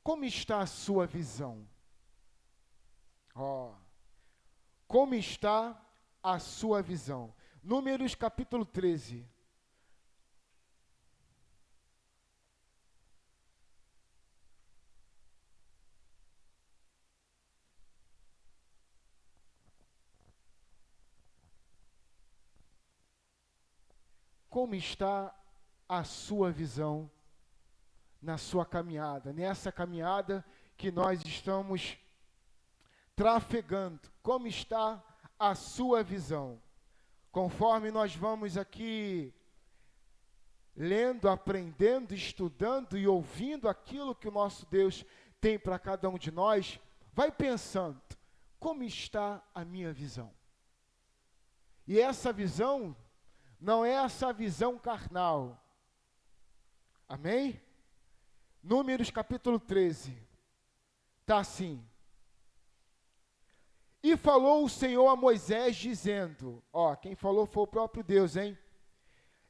Como está a sua visão? Como está a sua visão? Números capítulo 13. Como está a sua visão na sua caminhada, nessa caminhada que nós estamos trafegando? Como está a sua visão? Conforme nós vamos aqui lendo, aprendendo, estudando e ouvindo aquilo que o nosso Deus tem para cada um de nós, vai pensando, como está a minha visão? E essa visão não é essa visão carnal. Amém? Números capítulo 13. Está assim. E falou o Senhor a Moisés, dizendo, quem falou foi o próprio Deus, hein?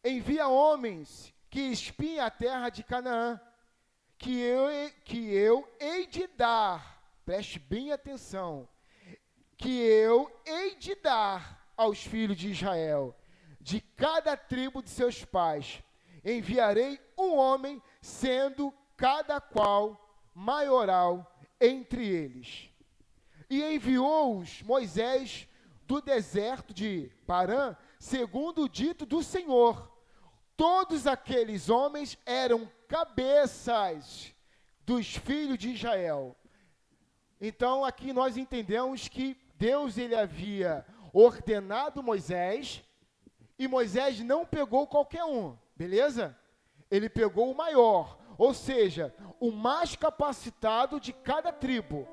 Envia homens que espiem a terra de Canaã, que eu hei de dar, preste bem atenção, que eu hei de dar aos filhos de Israel, de cada tribo de seus pais. Enviarei um homem, sendo cada qual maioral entre eles. E enviou-os Moisés do deserto de Parã, segundo o dito do Senhor. Todos aqueles homens eram cabeças dos filhos de Israel. Então, aqui nós entendemos que Deus ele havia ordenado Moisés, e Moisés não pegou qualquer um, beleza? Ele pegou o maior, ou seja, o mais capacitado de cada tribo.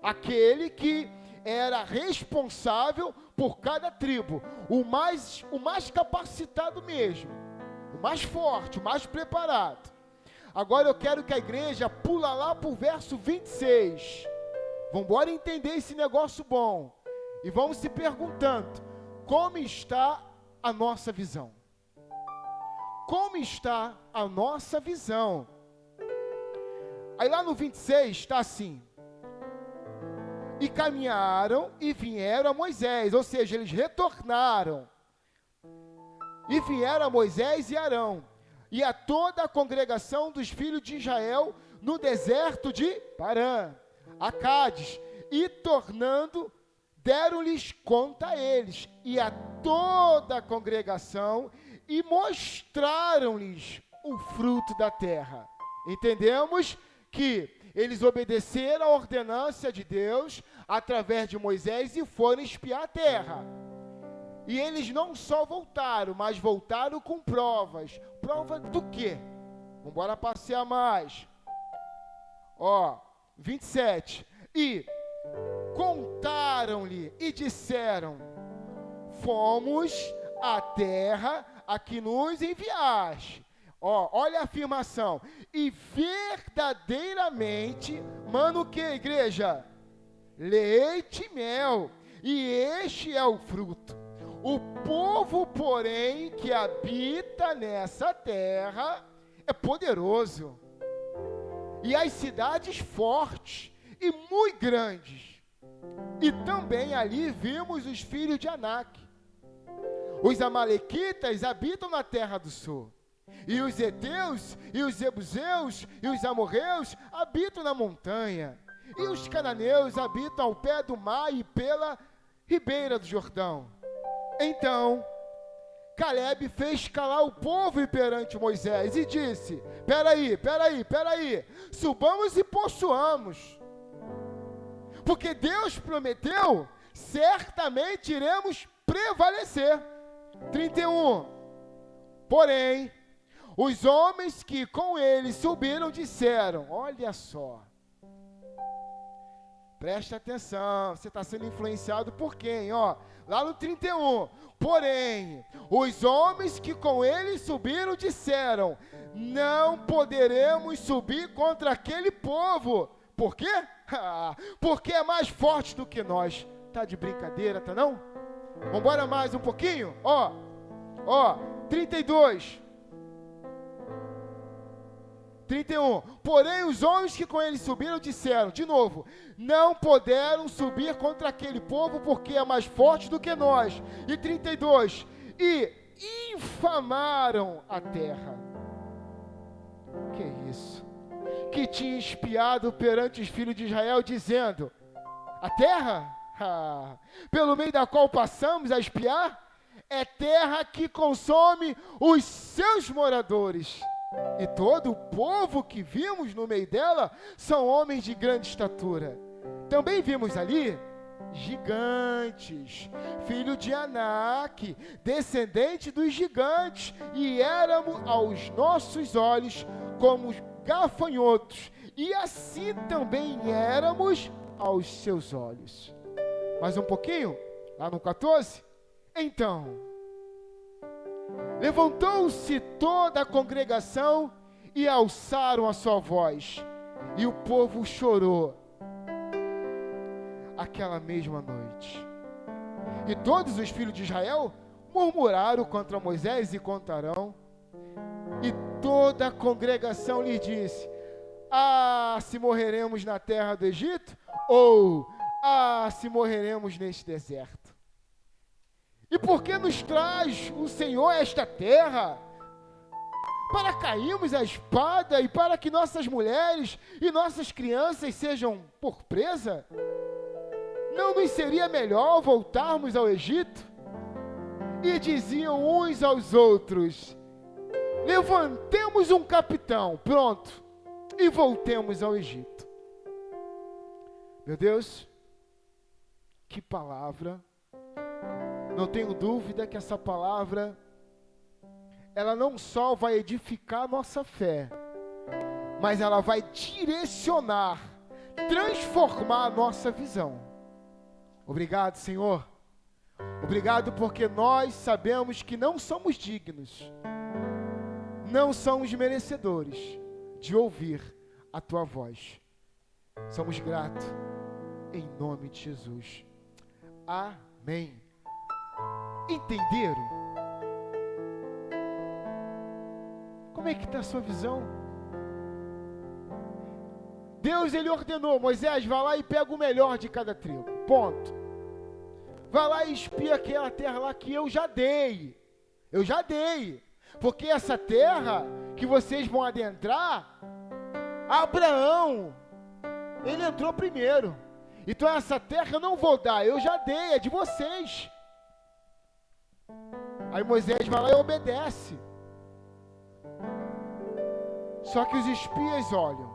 Aquele que era responsável por cada tribo, o mais capacitado mesmo, o mais forte, o mais preparado. Agora eu quero que a igreja pula lá para o verso 26. Vamos embora entender esse negócio bom. E vamos se perguntando, como está a nossa visão? Como está a nossa visão? Aí lá no 26 está assim. E caminharam e vieram a Moisés, ou seja, eles retornaram. E vieram a Moisés e Arão, e a toda a congregação dos filhos de Israel no deserto de Parã, a Cádiz, e tornando, deram-lhes conta a eles, e a toda a congregação, e mostraram-lhes o fruto da terra. Entendemos que eles obedeceram a ordenança de Deus através de Moisés e foram espiar a terra. E eles não só voltaram, mas voltaram com provas. Prova do quê? Vamos embora passear mais. 27. E contaram-lhe e disseram: fomos à terra a que nos enviaste. Olha a afirmação. E verdadeiramente, mano, o que, igreja? Leite e mel. E este é o fruto. O povo, porém, que habita nessa terra é poderoso. E as cidades fortes e muito grandes. E também ali vimos os filhos de Anak. Os amalequitas habitam na terra do sul. E os heteus, e os jebuseus, e os amorreus habitam na montanha. E os cananeus habitam ao pé do mar e pela ribeira do Jordão. Então, Calebe fez calar o povo perante Moisés e disse: peraí, subamos e possuamos. Porque Deus prometeu, certamente iremos prevalecer. 31. Porém, os homens que com ele subiram disseram, olha só, preste atenção, você está sendo influenciado por quem? Lá no 31, porém, os homens que com ele subiram disseram, não poderemos subir contra aquele povo. Por quê? Porque é mais forte do que nós. Tá de brincadeira, tá não? Vamos embora mais um pouquinho? 32. 31. Porém, os homens que com ele subiram disseram, de novo, não puderam subir contra aquele povo porque é mais forte do que nós. E 32. E infamaram a terra. Que isso? Que tinha espiado perante os filhos de Israel, dizendo, a terra, pelo meio da qual passamos a espiar, é terra que consome os seus moradores. E todo o povo que vimos no meio dela são homens de grande estatura. Também vimos ali gigantes, filho de Anak, descendente dos gigantes, e éramos aos nossos olhos como gafanhotos, e assim também éramos aos seus olhos. Mais um pouquinho, lá no 14. Então, levantou-se toda a congregação e alçaram a sua voz, e o povo chorou aquela mesma noite. E todos os filhos de Israel murmuraram contra Moisés e contra Arão, e toda a congregação lhe disse, se morreremos na terra do Egito, ou se morreremos neste deserto. E por que nos traz o Senhor esta terra? Para cairmos a espada e para que nossas mulheres e nossas crianças sejam por presa? Não nos seria melhor voltarmos ao Egito? E diziam uns aos outros, levantemos um capitão, pronto, e voltemos ao Egito. Meu Deus, que palavra. Não tenho dúvida que essa palavra, ela não só vai edificar a nossa fé, mas ela vai direcionar, transformar a nossa visão. Obrigado, Senhor. Obrigado porque nós sabemos que não somos dignos, não somos merecedores de ouvir a Tua voz. Somos gratos, em nome de Jesus. Amém. Entenderam? Como é que está a sua visão? Deus, Ele ordenou, Moisés, vai lá e pega o melhor de cada tribo, ponto. Vai lá e espia aquela terra lá que eu já dei, porque essa terra que vocês vão adentrar, Abraão, ele entrou primeiro, então essa terra eu não vou dar, eu já dei, é de vocês. Aí Moisés vai lá e obedece. Só que os espias olham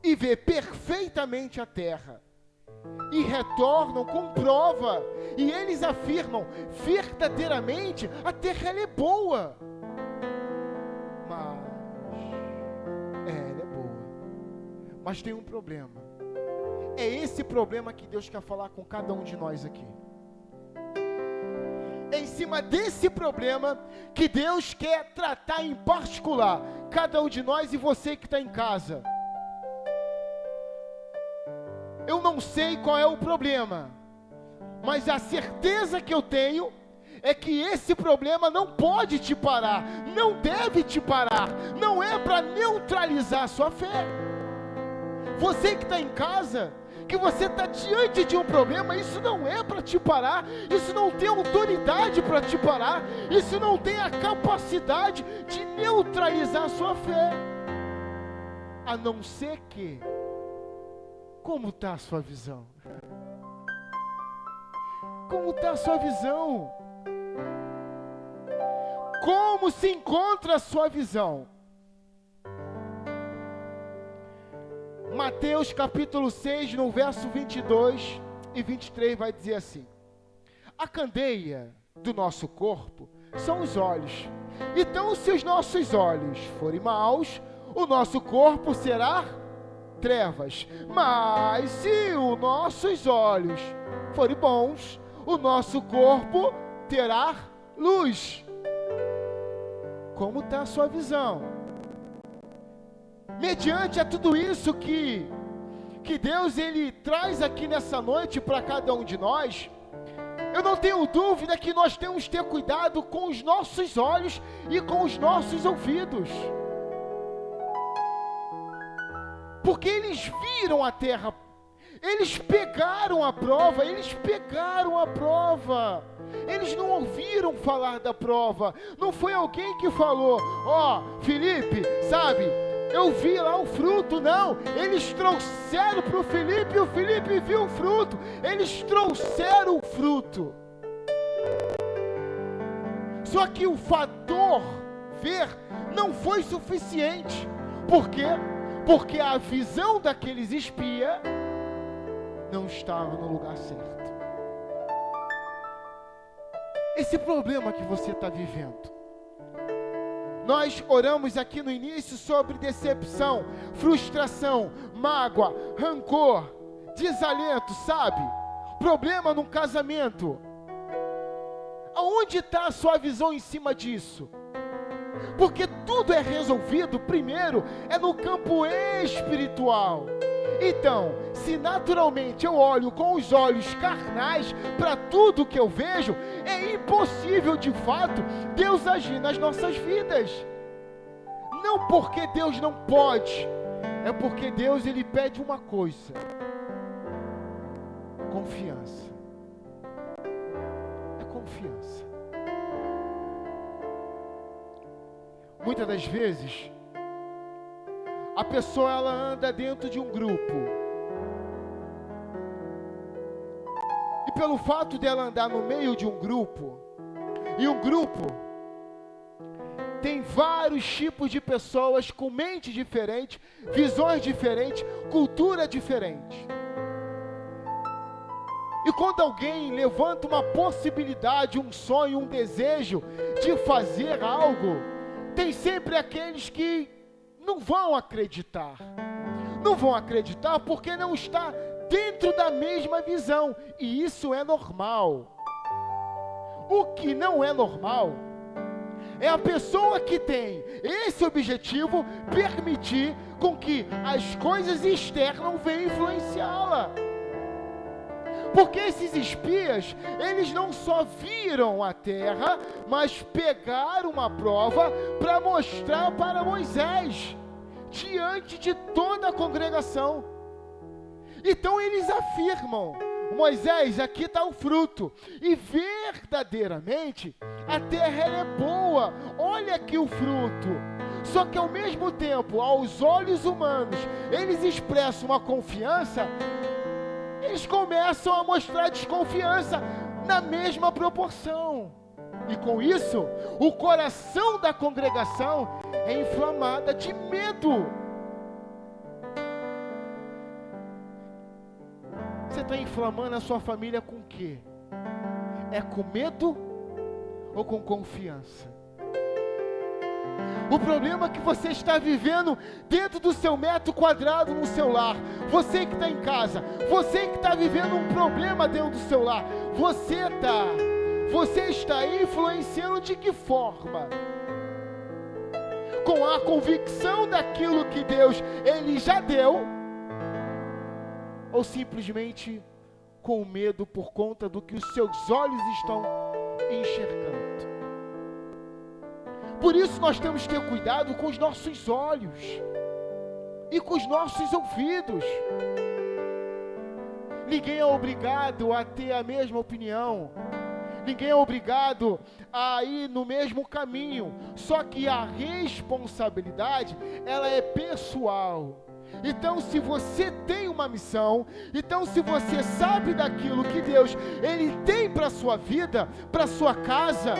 e vê perfeitamente a terra e retornam com prova, e eles afirmam, verdadeiramente a terra ela é boa, ela é boa, mas tem um problema. É esse problema que Deus quer falar com cada um de nós aqui. É em cima desse problema que Deus quer tratar em particular cada um de nós e você que está em casa. Eu não sei qual é o problema, mas a certeza que eu tenho é que esse problema não pode te parar, não deve te parar, não é para neutralizar a sua fé. Você que está em casa, que você está diante de um problema, isso não é para te parar, isso não tem autoridade para te parar, isso não tem a capacidade de neutralizar a sua fé, a não ser que, como está a sua visão? Como está a sua visão? Como se encontra a sua visão? Mateus capítulo 6, no verso 22 e 23 vai dizer assim: a candeia do nosso corpo são os olhos. Então, se os nossos olhos forem maus, o nosso corpo será trevas. Mas se os nossos olhos forem bons, o nosso corpo terá luz. Como está a sua visão? Mediante a tudo isso que Deus ele traz aqui nessa noite para cada um de nós, eu não tenho dúvida que nós temos que ter cuidado com os nossos olhos e com os nossos ouvidos. Porque eles viram a terra, eles pegaram a prova, eles não ouviram falar da prova, não foi alguém que falou, Felipe, sabe, eu vi lá o fruto, não, eles trouxeram para o Felipe, e o Felipe viu o fruto, eles trouxeram o fruto. Só que o fator ver não foi suficiente. Por quê? Porque a visão daqueles espias não estava no lugar certo. Esse problema que você está vivendo. Nós oramos aqui no início sobre decepção, frustração, mágoa, rancor, desalento, sabe? Problema no casamento. Aonde está a sua visão em cima disso? Porque tudo é resolvido, primeiro, é no campo espiritual. Então, se naturalmente eu olho com os olhos carnais para tudo que eu vejo, é impossível de fato Deus agir nas nossas vidas. Não porque Deus não pode, é porque Deus ele pede uma coisa: confiança. É confiança. Muitas das vezes, a pessoa ela anda dentro de um grupo. E pelo fato dela andar no meio de um grupo, e um grupo tem vários tipos de pessoas com mente diferente, visões diferentes, cultura diferente. E quando alguém levanta uma possibilidade, um sonho, um desejo de fazer algo, tem sempre aqueles que não vão acreditar. Não vão acreditar porque não está dentro da mesma visão. E isso é normal. O que não é normal é a pessoa que tem esse objetivo permitir com que as coisas externas venham influenciá-la. Porque esses espias, eles não só viram a terra, mas pegaram uma prova para mostrar para Moisés, diante de toda a congregação. Então eles afirmam: Moisés, aqui está o fruto, e verdadeiramente a terra ela é boa, olha aqui o fruto. Só que ao mesmo tempo, aos olhos humanos, eles expressam uma confiança, eles começam a mostrar desconfiança na mesma proporção. E com isso, o coração da congregação é inflamado de medo. Você está inflamando a sua família com o quê? É com medo ou com confiança? O problema que você está vivendo dentro do seu metro quadrado no seu lar, você que está em casa, você que está vivendo um problema dentro do seu lar, você está influenciando de que forma? Com a convicção daquilo que Deus ele já deu, ou simplesmente com medo por conta do que os seus olhos estão enxergando? Por isso nós temos que ter cuidado com os nossos olhos e com os nossos ouvidos. Ninguém é obrigado a ter a mesma opinião. Ninguém é obrigado a ir no mesmo caminho. Só que a responsabilidade, ela é pessoal. Então, se você tem uma missão, então se você sabe daquilo que Deus ele tem para a sua vida, para a sua casa,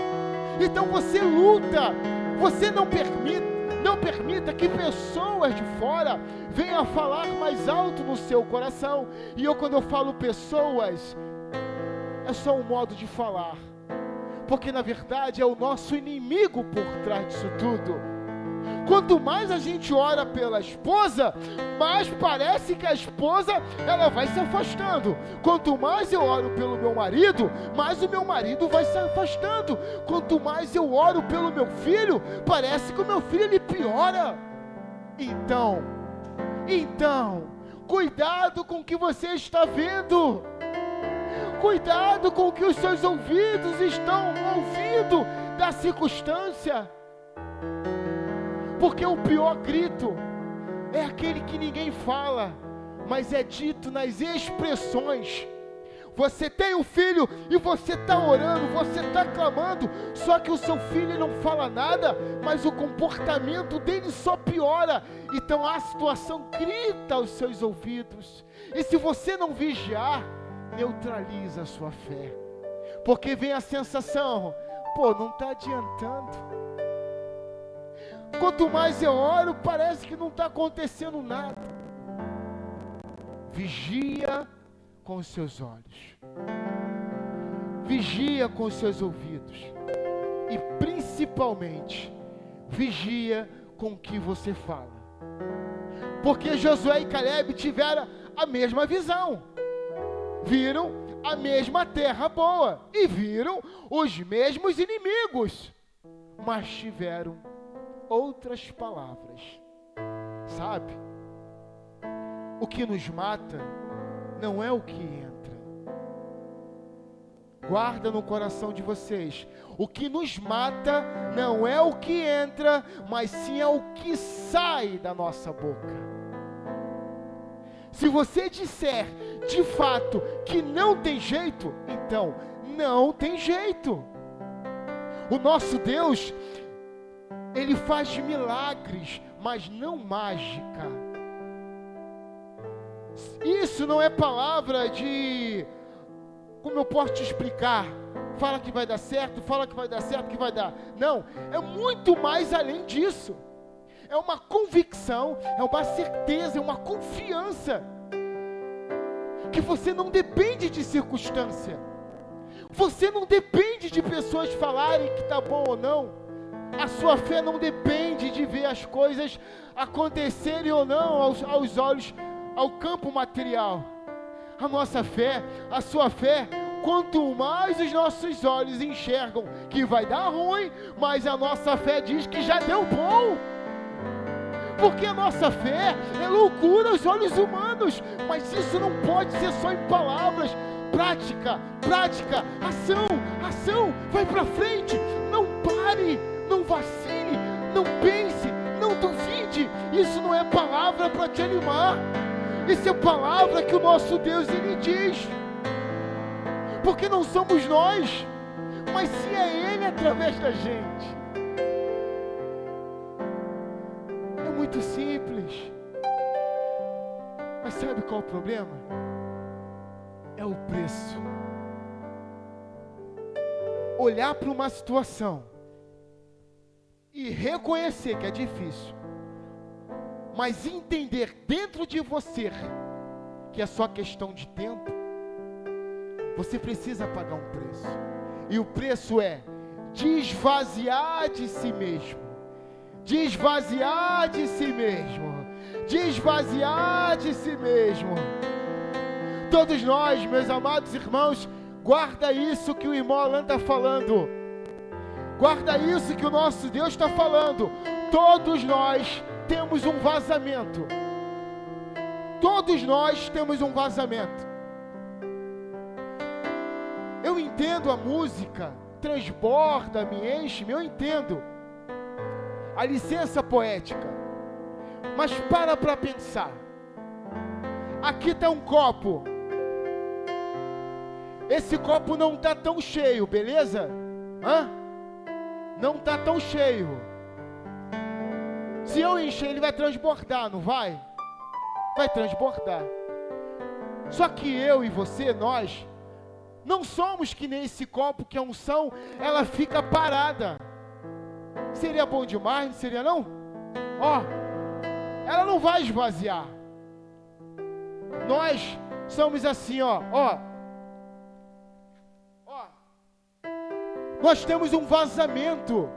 então você luta, você não permita que pessoas de fora venham falar mais alto no seu coração. E quando eu falo pessoas, é só um modo de falar, porque na verdade é o nosso inimigo por trás disso tudo. Quanto mais a gente ora pela esposa, mais parece que a esposa ela vai se afastando. Quanto mais eu oro pelo meu marido, mais o meu marido vai se afastando. Quanto mais eu oro pelo meu filho, parece que o meu filho ele piora. Então, cuidado com o que você está vendo. Cuidado com o que os seus ouvidos estão ouvindo da circunstância. Porque o pior grito é aquele que ninguém fala, mas é dito nas expressões. Você tem um filho e você está orando, você está clamando, só que o seu filho não fala nada, mas o comportamento dele só piora. Então a situação grita aos seus ouvidos. E se você não vigiar, neutraliza a sua fé. Porque vem a sensação, não está adiantando. Quanto mais eu oro, parece que não está acontecendo nada. Vigia com os seus olhos, vigia com os seus ouvidos e principalmente vigia com o que você fala, porque Josué e Caleb tiveram a mesma visão, viram a mesma terra boa e viram os mesmos inimigos, mas tiveram outras palavras. Sabe, o que nos mata não é o que entra. Guarda no coração de vocês. O que nos mata não é o que entra, mas sim é o que sai da nossa boca. Se você disser de fato que não tem jeito, então não tem jeito. O nosso Deus, Ele faz milagres, mas não mágica. Isso não é palavra de, como eu posso te explicar, fala que vai dar certo, fala que vai dar certo, que vai dar. Não, é muito mais além disso. É uma convicção, é uma certeza, é uma confiança. Que você não depende de circunstância. Você não depende de pessoas falarem que está bom ou não. A sua fé não depende de ver as coisas acontecerem ou não aos olhos, ao campo material. A nossa fé, a sua fé, quanto mais os nossos olhos enxergam que vai dar ruim, mais a nossa fé diz que já deu bom. Porque a nossa fé é loucura aos olhos humanos, mas isso não pode ser só em palavras. Prática, prática, ação, ação, vai para frente, não pare, não vacile, não pense, não duvide. Isso não é palavra para te animar. Isso é palavra que o nosso Deus, Ele diz, porque não somos nós, mas sim é Ele através da gente. É muito simples, mas sabe qual é o problema? É o preço. Olhar para uma situação e reconhecer que é difícil, mas entender dentro de você que é só questão de tempo, você precisa pagar um preço. E o preço é desvaziar de si mesmo. Desvaziar de si mesmo. Desvaziar de si mesmo. Todos nós, meus amados irmãos, guarda isso que o irmão Alan está falando. Guarda isso que o nosso Deus está falando. Todos nós temos um vazamento. Todos nós temos um vazamento. Eu entendo a música, transborda, me enche, eu entendo a licença poética. Mas para pensar. Aqui está um copo. Esse copo não está tão cheio, beleza? Não está tão cheio. Se eu encher, ele vai transbordar, não vai? Vai transbordar. Só que eu e você, nós, não somos que nem esse copo que a unção, ela fica parada. Seria bom demais, não seria não? Ela não vai esvaziar. Nós somos assim, Nós temos um vazamento.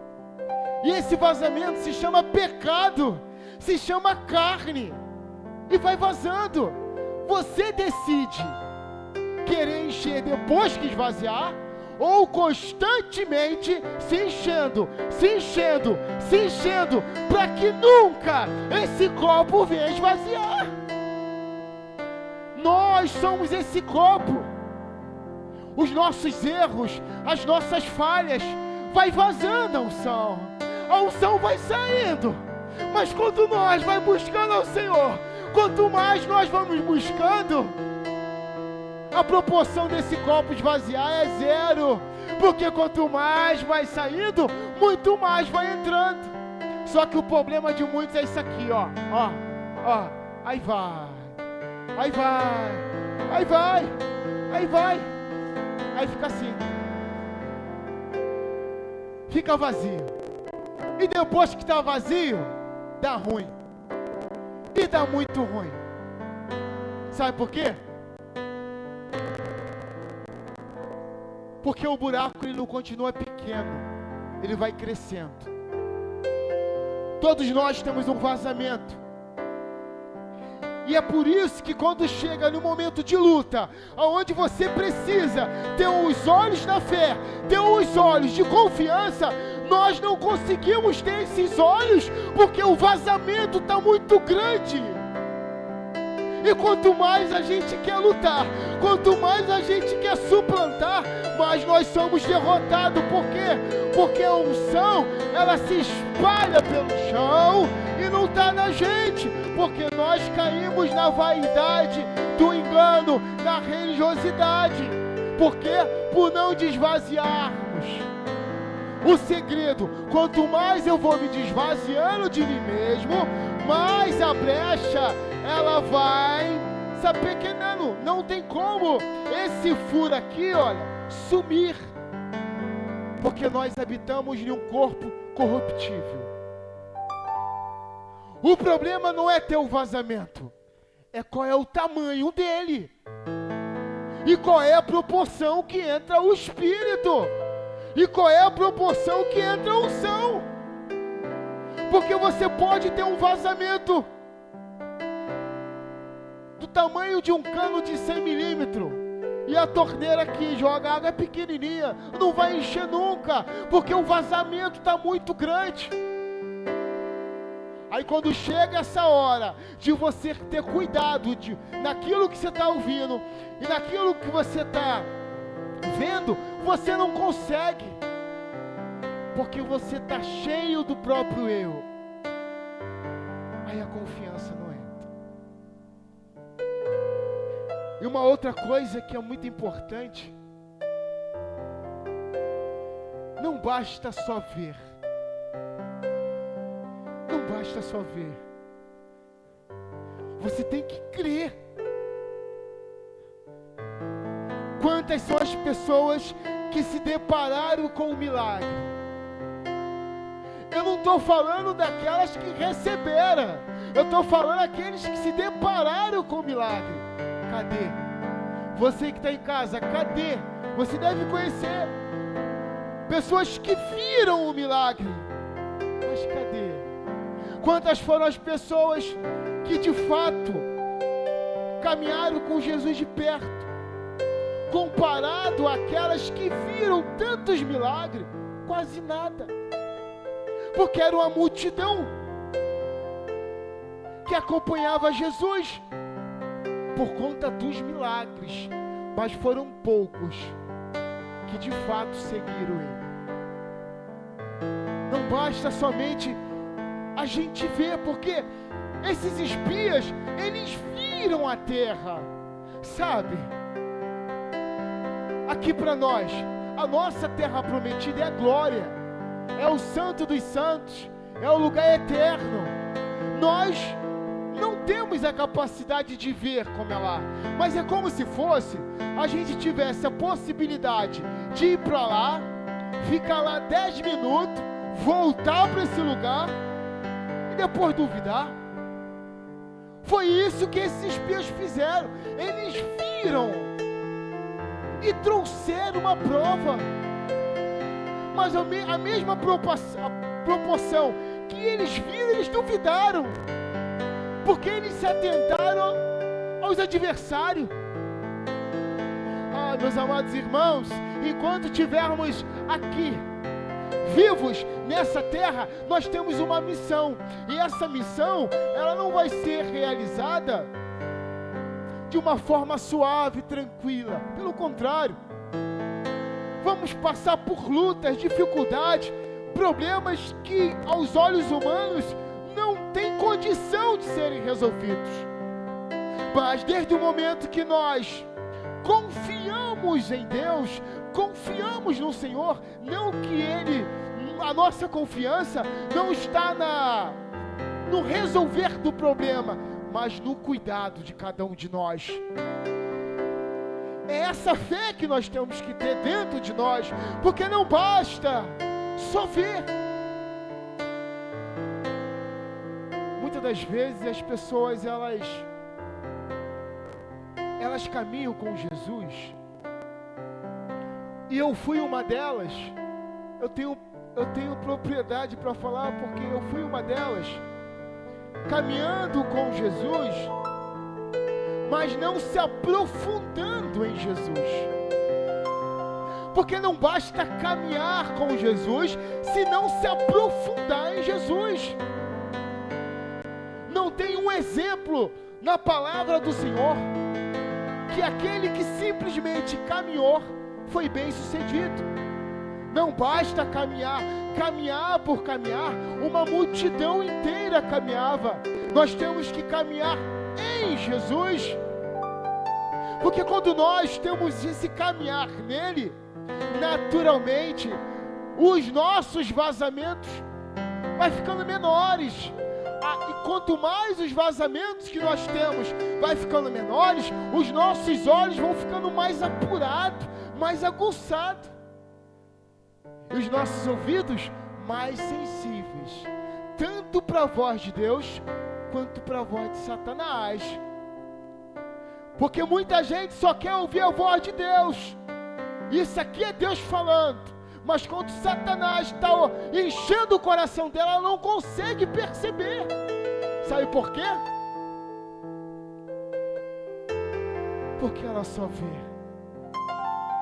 E esse vazamento se chama pecado, se chama carne, e vai vazando. Você decide querer encher depois que esvaziar, ou constantemente se enchendo, se enchendo, se enchendo, para que nunca esse copo venha esvaziar. Nós somos esse copo. Os nossos erros, as nossas falhas, vai vazando a unção vai saindo, Mas quanto nós vai buscando ao Senhor, quanto mais nós vamos buscando, a proporção desse copo esvaziar é zero. Porque quanto mais vai saindo, muito mais vai entrando. Só que o problema de muitos é isso aqui, ó. Aí vai. Aí fica assim. Fica vazio. E depois que está vazio, dá ruim. E dá muito ruim. Sabe por quê? Porque o buraco ele não continua pequeno, ele vai crescendo. Todos nós temos um vazamento. E é por isso que quando chega no momento de luta, onde você precisa ter os olhos da fé, ter os olhos de confiança, nós não conseguimos ter esses olhos, porque o vazamento está muito grande. E quanto mais a gente quer lutar, quanto mais a gente quer suplantar, mais nós somos derrotados. Por quê? Porque a unção, ela se espalha pelo chão e não está na gente. Porque nós caímos na vaidade do engano, na religiosidade. Por quê? Por não desvaziarmos. O segredo, quanto mais eu vou me desvaziando de mim mesmo, mais a brecha ela vai se apequenando. Não tem como esse furo aqui, olha, sumir. Porque nós habitamos em um corpo corruptível. O problema não é ter o vazamento, é qual é o tamanho dele. E qual é a proporção que entra o Espírito. E qual é a proporção que entra a unção. Porque você pode ter um vazamento do tamanho de um cano de 100 milímetros, e a torneira que joga água é pequenininha, não vai encher nunca, porque o vazamento está muito grande. Aí quando chega essa hora de você ter cuidado naquilo que você está ouvindo e naquilo que você está vendo, você não consegue, porque você está cheio do próprio eu. Aí a confiança não entra. E uma outra coisa que é muito importante, não basta só ver. Não basta só ver. Você tem que crer. Quantas são as pessoas que se depararam com o milagre? Eu não estou falando daquelas que receberam. Eu estou falando daqueles que se depararam com o milagre. Cadê? Você que está em casa, cadê? Você deve conhecer pessoas que viram o milagre. Mas cadê? Quantas foram as pessoas que de fato caminharam com Jesus de perto, comparado àquelas que viram tantos milagres? Quase nada. Porque era uma multidão que acompanhava Jesus por conta dos milagres, mas foram poucos que de fato seguiram ele. Não basta somente a gente ver, porque esses espias, eles viram a terra, sabe? Aqui para nós, a nossa terra prometida é a glória, é o santo dos santos, é o lugar eterno. Nós não temos a capacidade de ver como é lá, mas é como se fosse, a gente tivesse a possibilidade de ir para lá, ficar lá 10 minutos, voltar para esse lugar e depois duvidar. Foi isso que esses espias fizeram. Eles viram e trouxeram uma prova, mas a mesma proporção que eles viram, eles duvidaram, porque eles se atentaram aos adversários. Meus amados irmãos, enquanto tivermos aqui vivos nessa terra, nós temos uma missão, e essa missão, ela não vai ser realizada de uma forma suave, tranquila. Pelo contrário, vamos passar por lutas, dificuldades, problemas que aos olhos humanos não têm condição de serem resolvidos. Mas desde o momento que nós confiamos em Deus, confiamos no Senhor, não que a nossa confiança não está no resolver do problema, mas no cuidado de cada um de nós. É essa fé que nós temos que ter dentro de nós, porque não basta só ver. Muitas das vezes as pessoas elas caminham com Jesus, e eu fui uma delas. Eu tenho propriedade para falar, porque eu fui uma delas, caminhando com Jesus, mas não se aprofundando em Jesus. Porque não basta caminhar com Jesus se não se aprofundar em Jesus. Não tem um exemplo na palavra do Senhor que aquele que simplesmente caminhou foi bem sucedido. Não basta caminhar por caminhar, uma multidão inteira caminhava. Nós temos que caminhar em Jesus, porque quando nós temos esse caminhar nele, naturalmente os nossos vazamentos vai ficando menores. E quanto mais os vazamentos que nós temos vai ficando menores, os nossos olhos vão ficando mais apurados, mais aguçados, e os nossos ouvidos mais sensíveis, tanto para a voz de Deus quanto para a voz de Satanás. Porque muita gente só quer ouvir a voz de Deus. Isso aqui é Deus falando. Mas quando Satanás está enchendo o coração dela, ela não consegue perceber. Sabe por quê? Porque ela só vê,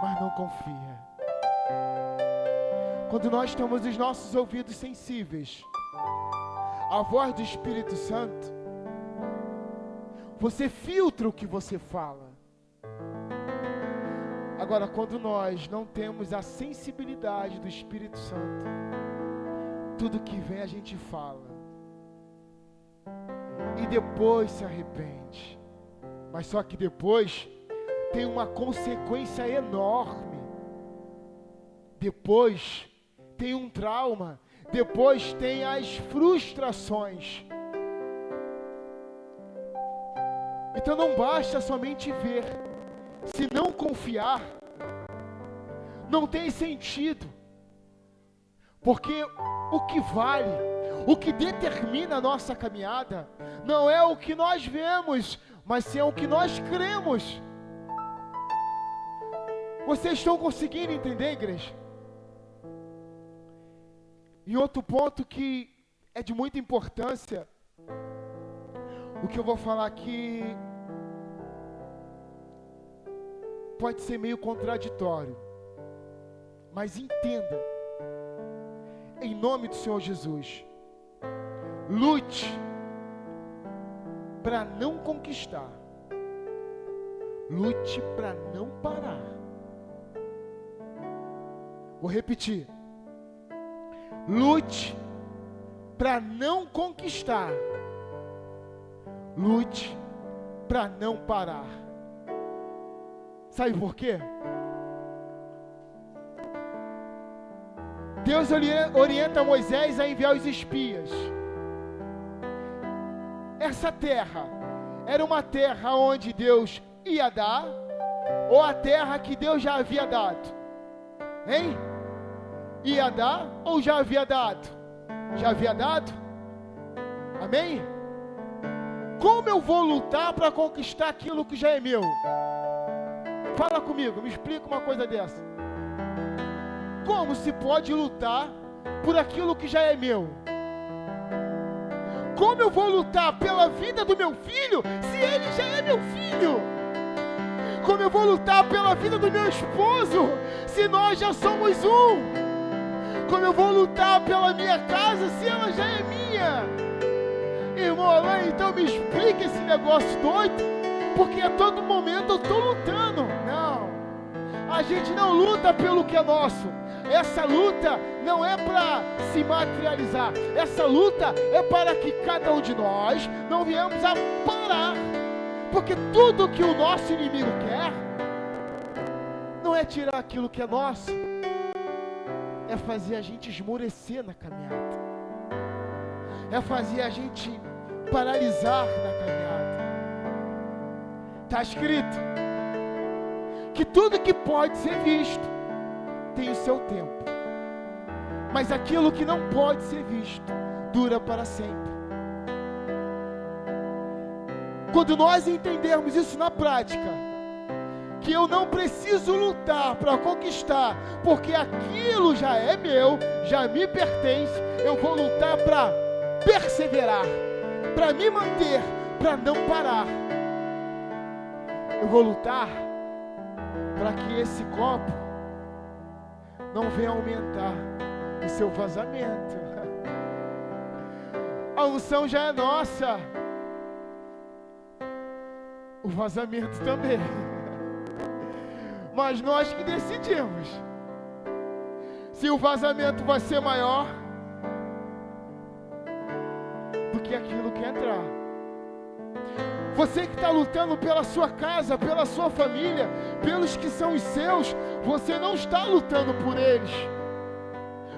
mas não confia. Quando nós temos os nossos ouvidos sensíveis à voz do Espírito Santo, você filtra o que você fala. Agora, quando nós não temos a sensibilidade do Espírito Santo, tudo que vem a gente fala, e depois se arrepende. Mas só que depois tem uma consequência enorme. Depois tem um trauma, depois tem as frustrações. Então não basta somente ver. Se não confiar, não tem sentido. Porque o que vale, o que determina a nossa caminhada, não é o que nós vemos, mas sim é o que nós cremos. Vocês estão conseguindo entender, igreja? E outro ponto que é de muita importância, o que eu vou falar aqui pode ser meio contraditório, mas entenda, em nome do Senhor Jesus, lute para não conquistar, lute para não parar. Vou repetir, lute para não conquistar, lute para não parar. Sabe por quê? Deus orienta Moisés a enviar os espias. Essa terra era uma terra onde Deus ia dar, ou a terra que Deus já havia dado? Hein? Ia dar ou já havia dado? Já havia dado? Amém? Como eu vou lutar para conquistar aquilo que já é meu? Fala comigo, me explica uma coisa dessa. Como se pode lutar por aquilo que já é meu? Como eu vou lutar pela vida do meu filho, se ele já é meu filho? Como eu vou lutar pela vida do meu esposo, se nós já somos um? Como eu vou lutar pela minha casa, se ela já é minha? Irmão Alain, então me explica esse negócio doido, porque a todo momento eu estou lutando. Não, A gente não luta pelo que é nosso. Essa luta não é para se materializar. Essa luta é para que cada um de nós não venhamos a parar. Porque tudo que o nosso inimigo quer não é tirar aquilo que é nosso, é fazer a gente esmorecer na caminhada, é fazer a gente paralisar na caminhada. Está escrito que tudo que pode ser visto tem o seu tempo, mas aquilo que não pode ser visto dura para sempre. Quando nós entendermos isso na prática, que eu não preciso lutar para conquistar, porque aquilo já é meu, já me pertence, eu vou lutar para perseverar, para me manter, para não parar. Eu vou lutar para que esse copo não venha aumentar o seu vazamento. A unção já é nossa, o vazamento também. Mas nós que decidimos se o vazamento vai ser maior do que aquilo que entrar. Você que está lutando pela sua casa, pela sua família, pelos que são os seus, você não está lutando por eles,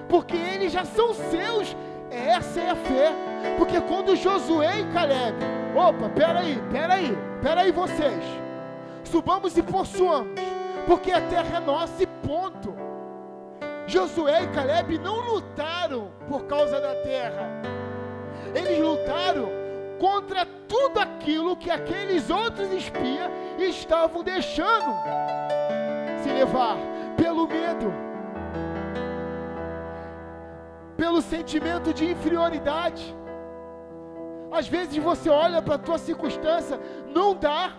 porque eles já são seus. Essa é a fé. Porque quando Josué e Caleb, peraí vocês, subamos e possuamos, porque a terra é nossa e ponto. Josué e Caleb não lutaram por causa da terra, eles lutaram contra tudo aquilo que aqueles outros espias estavam deixando se levar pelo medo, pelo sentimento de inferioridade. Às vezes você olha para a tua circunstância, não dá,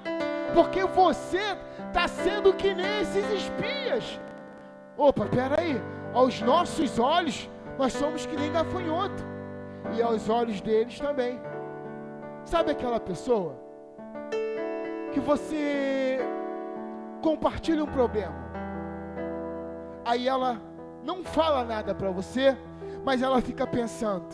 porque você está sendo que nem esses espias. Peraí, aos nossos olhos, nós somos que nem gafanhoto, e aos olhos deles também. Sabe aquela pessoa que você compartilha um problema, aí ela não fala nada para você, mas ela fica pensando,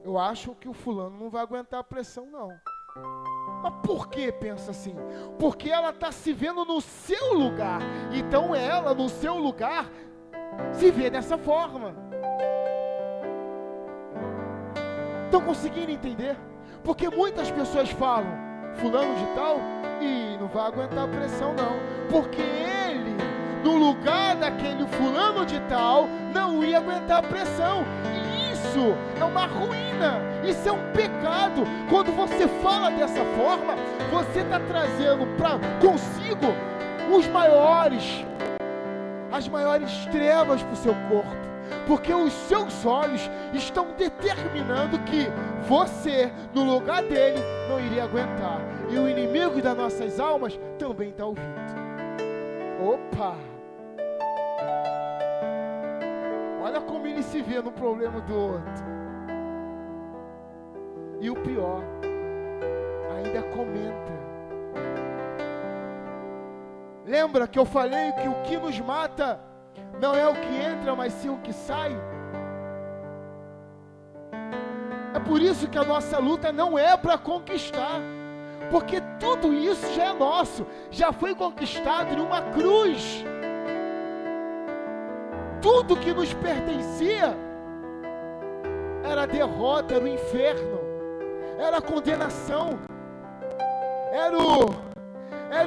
eu acho que o fulano não vai aguentar a pressão não. Mas por que pensa assim? Porque ela está se vendo no seu lugar, então ela no seu lugar se vê dessa forma. Estão conseguindo entender? Porque muitas pessoas falam, fulano de tal, e não vai aguentar a pressão não, porque ele, no lugar daquele fulano de tal, não ia aguentar a pressão. E isso é uma ruína, isso é um pecado. Quando você fala dessa forma, você está trazendo consigo as maiores trevas para o seu corpo, porque os seus olhos estão determinando que você, no lugar dele, não iria aguentar. E o inimigo das nossas almas também está ouvindo. Olha como ele se vê no problema do outro. E o pior, ainda comenta. Lembra que eu falei que o que nos mata não é o que entra, mas sim o que sai? É por isso que a nossa luta não é para conquistar, porque tudo isso já é nosso, já foi conquistado em uma cruz. Tudo que nos pertencia era a derrota, era o inferno, era a condenação, era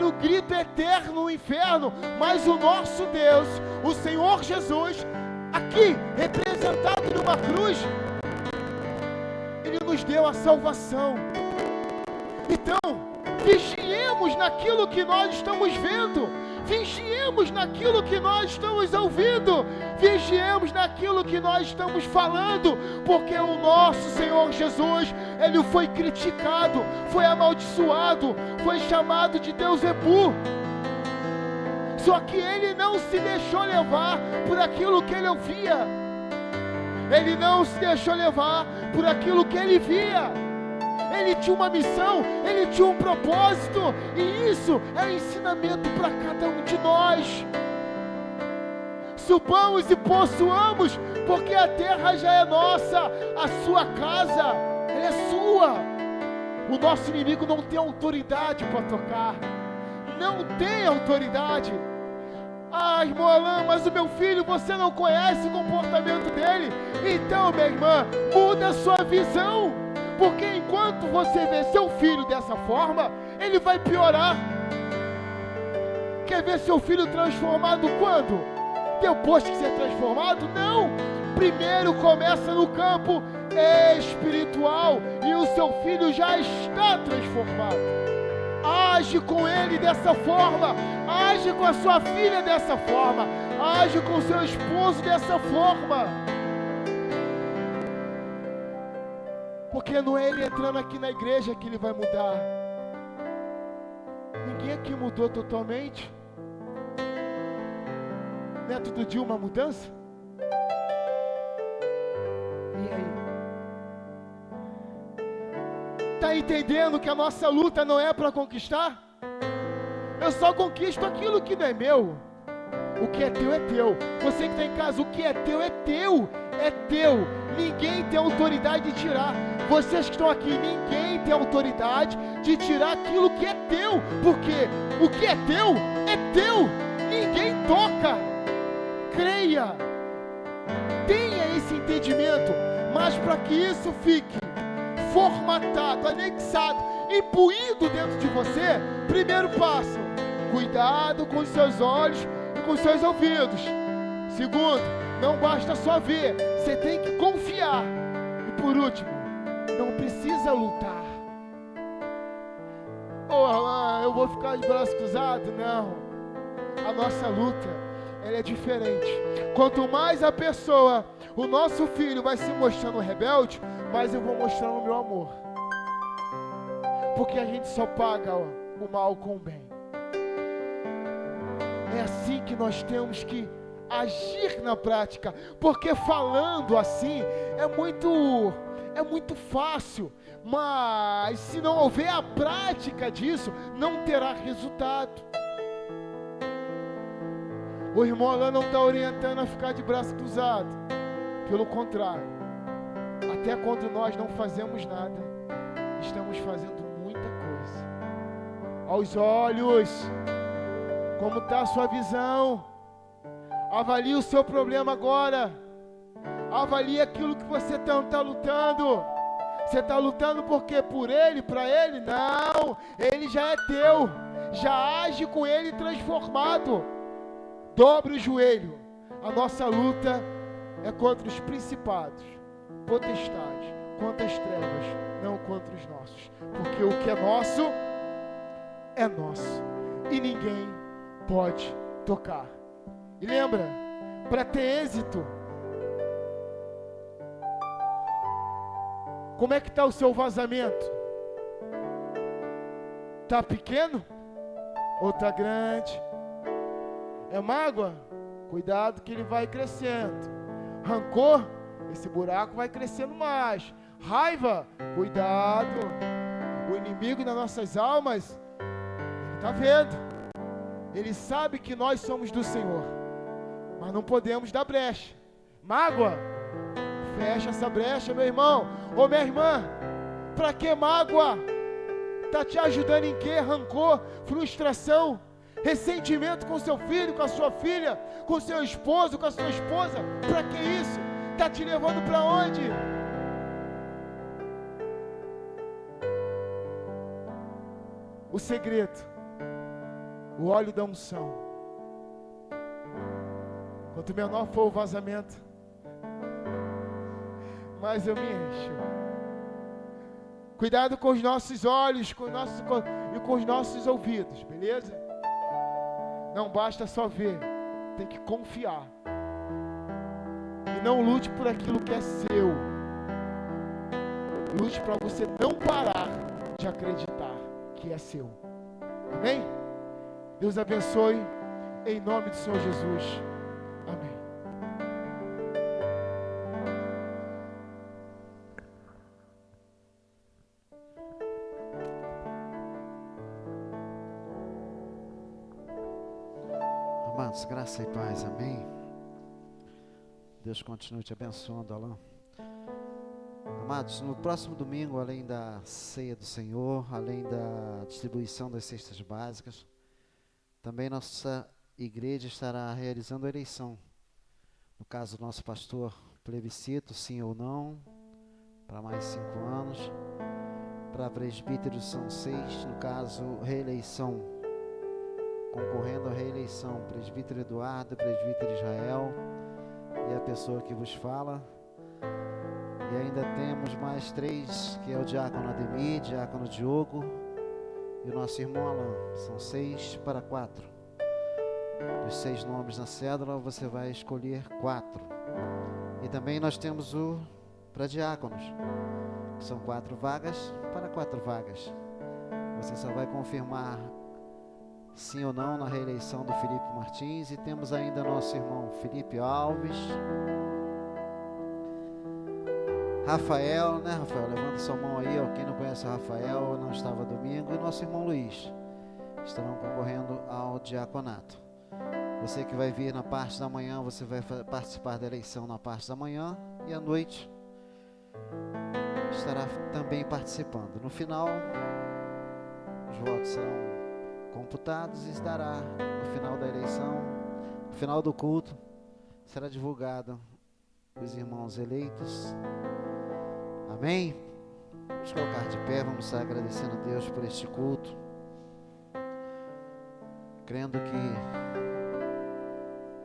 o grito eterno no inferno. Mas o nosso Deus, o Senhor Jesus, aqui representado numa cruz, Ele nos deu a salvação. Então, vigiemos naquilo que nós estamos vendo, vigiemos naquilo que nós estamos ouvindo, vigiemos naquilo que nós estamos falando, porque o nosso Senhor Jesus, Ele foi criticado, foi amaldiçoado, foi chamado de Deus Ebu. Só que Ele não se deixou levar por aquilo que Ele ouvia, Ele não se deixou levar por aquilo que Ele via. ele tinha uma missão, ele tinha um propósito, e isso é ensinamento para cada um de nós. Subamos e possuamos, porque a terra já é nossa, a sua casa, ela é sua. O nosso inimigo não tem autoridade para tocar, não tem autoridade. Ah, irmão Alain, mas o meu filho, você não conhece o comportamento dele. Então, minha irmã, muda a sua visão, porque enquanto você vê seu filho dessa forma, ele vai piorar. Quer ver seu filho transformado quando? Depois que ser transformado? Não! Primeiro começa no campo espiritual, e o seu filho já está transformado. Age com ele dessa forma, age com a sua filha dessa forma, age com o seu esposo dessa forma. Porque não é ele entrando aqui na igreja que ele vai mudar. Ninguém aqui mudou totalmente. Não é todo dia uma mudança? E aí? Está entendendo que a nossa luta não é para conquistar? Eu só conquisto aquilo que não é meu. O que é teu é teu. Você que está em casa, o que é teu é teu. É teu. Ninguém tem autoridade de tirar. Vocês que estão aqui, ninguém tem autoridade de tirar aquilo que é teu. Porque o que é teu. Ninguém toca. Creia. Tenha esse entendimento. Mas para que isso fique formatado, anexado, imbuído dentro de você, primeiro passo, cuidado com os seus olhos e com os seus ouvidos. Segundo, não basta só ver, você tem que confiar. E por último, não precisa lutar. Oh, Alain, eu vou ficar de braço cruzado? Não. A nossa luta, ela é diferente. Quanto mais a pessoa, o nosso filho vai se mostrando rebelde, mais eu vou mostrando o meu amor. Porque a gente só paga o mal com o bem. É assim que nós temos que agir na prática. Porque falando assim é muito fácil. Mas se não houver a prática disso, não terá resultado. O irmão Alain não está orientando a ficar de braço cruzado. Pelo contrário. Até quando nós não fazemos nada, estamos fazendo muita coisa. Aos olhos, como está a sua visão? Avalie o seu problema agora. Avalie aquilo que você está lutando. Você está lutando por quê? Por ele, para ele? Não, ele já é teu. Já age com ele transformado. Dobre o joelho. A nossa luta é contra os principados, potestades, contra as trevas, não contra os nossos. Porque o que é nosso. E ninguém pode tocar. E lembra, para ter êxito, como é que está o seu vazamento? Está pequeno? Ou está grande? É mágoa? Cuidado que ele vai crescendo. Rancor? Esse buraco vai crescendo mais. Raiva? Cuidado. O inimigo das nossas almas, ele está vendo. Ele sabe que nós somos do Senhor. Mas não podemos dar brecha. Mágoa? Fecha essa brecha, meu irmão. Ô minha irmã, para que mágoa? Está te ajudando em quê? Rancor? Frustração? Ressentimento com seu filho, com a sua filha, com seu esposo, com a sua esposa? Para que isso? Está te levando para onde? O segredo, o óleo da unção. Quanto menor for o vazamento, mais eu me encho. Cuidado com os nossos olhos, e com os nossos ouvidos, beleza? Não basta só ver, tem que confiar. E não lute por aquilo que é seu. Lute para você não parar de acreditar que é seu. Amém? Deus abençoe, em nome do Senhor Jesus. Amém. Amados, graça e paz, amém. Deus continue te abençoando, Alain. Amados, no próximo domingo, além da ceia do Senhor, além da distribuição das cestas básicas, também nossa igreja estará realizando a eleição. No caso do nosso pastor, plebiscito, sim ou não, para mais 5 anos. Para presbíteros são 6, no caso, reeleição. Concorrendo à reeleição, presbítero Eduardo, presbítero Israel e a pessoa que vos fala. E ainda temos mais 3, que é o diácono Ademir, diácono Diogo e o nosso irmão Alain. São 6 para 4. Dos 6 nomes na cédula, você vai escolher 4. E também nós temos o para diáconos, que são 4 vagas para 4 vagas. Você só vai confirmar sim ou não na reeleição do Felipe Martins. E temos ainda nosso irmão Felipe Alves, Rafael, né, Rafael? Levanta sua mão aí, ó. Quem não conhece o Rafael, não estava domingo. E nosso irmão Luiz estarão concorrendo ao diaconato. Você que vai vir na parte da manhã, você vai participar da eleição na parte da manhã. E à noite estará também participando. No final, os votos serão computados e estará no final da eleição, no final do culto, será divulgado os irmãos eleitos. Amém? Vamos colocar de pé, vamos estar agradecendo a Deus por este culto, crendo que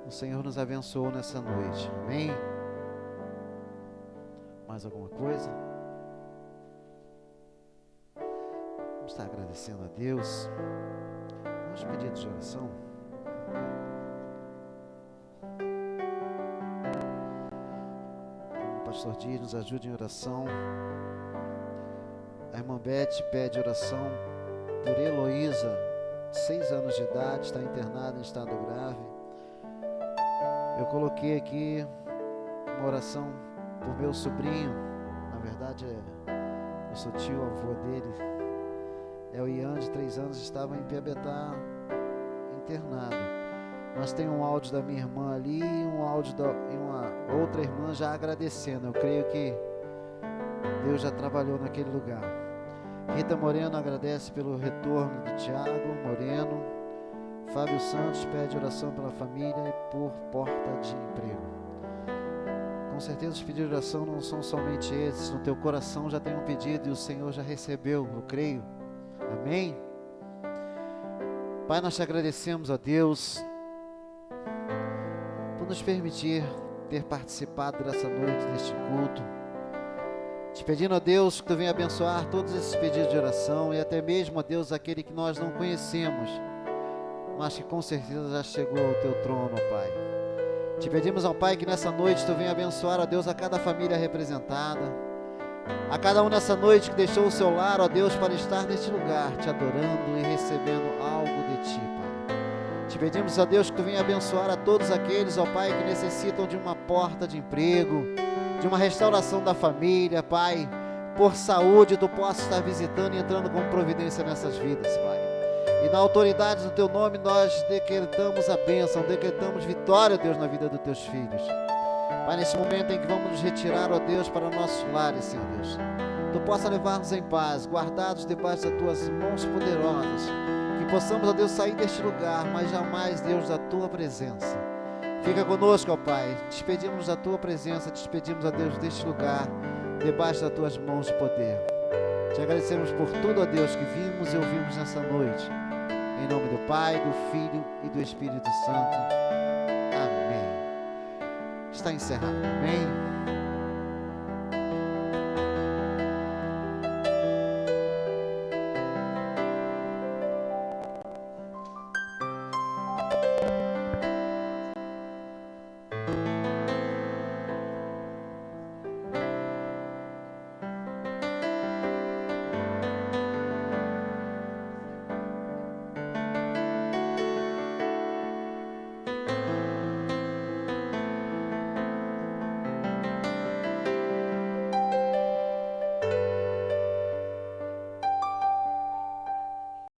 o Senhor nos abençoou nessa noite. Amém? Mais alguma coisa? Vamos estar agradecendo a Deus. Vamos pedir de oração. O pastor Dias nos ajude em oração. A irmã Beth pede oração por Heloísa, de 6 anos de idade, está internada em estado grave. Eu coloquei aqui uma oração por meu sobrinho, na verdade eu sou tio, avô dele. É o Ian, de 3 anos, estava em Piabetá, internado. Nós temos um áudio da minha irmã ali e um áudio e uma outra irmã já agradecendo. Eu creio que Deus já trabalhou naquele lugar. Rita Moreno agradece pelo retorno do Tiago Moreno. Fábio Santos pede oração pela família e por porta de emprego. Com certeza os pedidos de oração não são somente esses. No teu coração já tem um pedido e o Senhor já recebeu, eu creio. Amém? Pai, nós te agradecemos, ó Deus, por nos permitir ter participado dessa noite, deste culto. Te pedindo, ó Deus, que Tu venha abençoar todos esses pedidos de oração e até mesmo, ó Deus, aquele que nós não conhecemos, mas que com certeza já chegou ao Teu trono, ó Pai. Te pedimos, ó Pai, que nessa noite Tu venha abençoar, ó Deus, a cada família representada, a cada um nessa noite que deixou o seu lar, ó Deus, para estar neste lugar, Te adorando e recebendo algo de Ti, Pai. Te pedimos, ó Deus, que Tu venha abençoar a todos aqueles, ó Pai, que necessitam de uma porta de emprego, de uma restauração da família, Pai. Por saúde, Tu possa estar visitando e entrando com providência nessas vidas, Pai. E na autoridade do Teu nome nós decretamos a bênção, decretamos vitória, Deus, na vida dos Teus filhos. Pai, nesse momento em que vamos nos retirar, ó Deus, para nossos lares, Senhor Deus, Tu possa levar-nos em paz, guardados debaixo das Tuas mãos poderosas, que possamos, ó Deus, sair deste lugar, mas jamais, Deus, da Tua presença. Fica conosco, ó Pai, despedimos da Tua presença, despedimos, ó Deus, deste lugar, debaixo das Tuas mãos de poder. Te agradecemos por tudo, ó Deus, que vimos e ouvimos nessa noite. Em nome do Pai, do Filho e do Espírito Santo. Amém. Está encerrado. Amém.